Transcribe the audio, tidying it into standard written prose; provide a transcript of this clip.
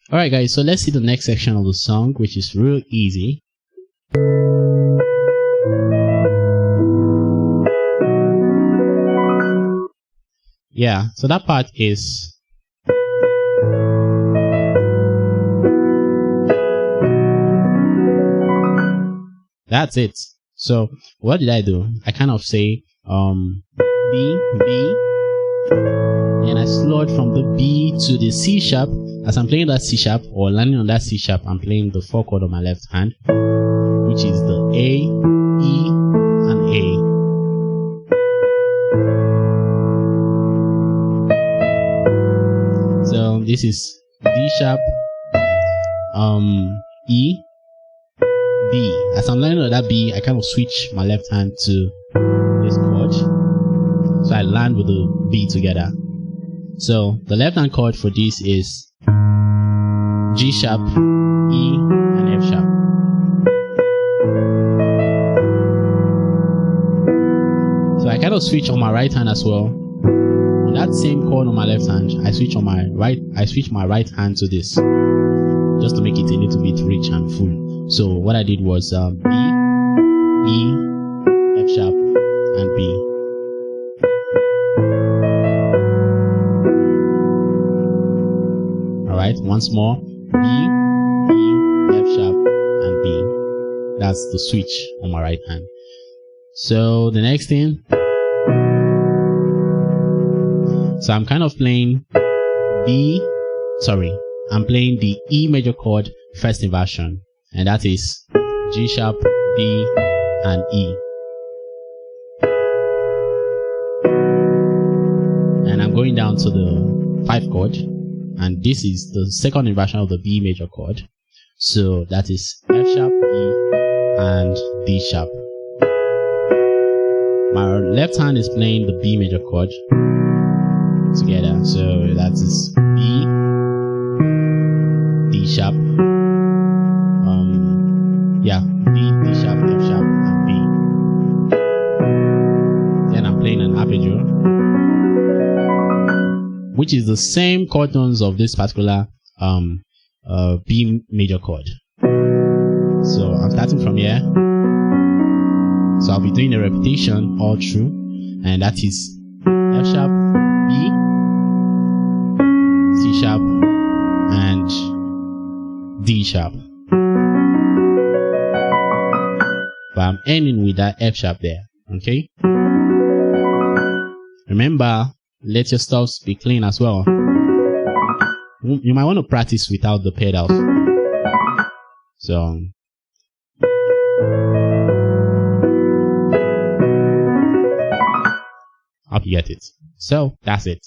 Alright guys, so let's see the next section of the song, which is real easy. Yeah, so that part is that's it. So what did I do? I kind of say B, and I slowed from the B to the C sharp. As I'm playing that C sharp or landing on that C sharp, I'm playing the 4 chord on my left hand, which is the A, E, and A. So this is D sharp, E, B. As I'm landing on that B, I kind of switch my left hand to this chord, so I land with the B together. So the left hand chord for this is G sharp, E, and F sharp. So I kind of switch on my right hand as well. On that same chord on my left hand, I switch my right hand to this, just to make it a little bit rich and full. So what I did was B, E, F sharp, and B. Alright, once more. B, E, F sharp, and B. That's the switch on my right hand. So the next thing, so I'm kind of playing I'm playing the E major chord first inversion, and that is G sharp, B, and E. And I'm going down to the 5 chord, and this is the second inversion of the B major chord. So that is F sharp, E, and D sharp. My left hand is playing the B major chord together. So that is B, D sharp, D sharp, F sharp, and B. Then I'm playing an arpeggio, which is the same chord tones of this particular B major chord. So I'm starting from here. So I'll be doing a repetition all through, and that is F sharp, B, C sharp, and D sharp. But I'm ending with that F sharp there. Okay. Remember, let your stops be clean as well. You might want to practice without the pedals. So hope you get it. So that's it.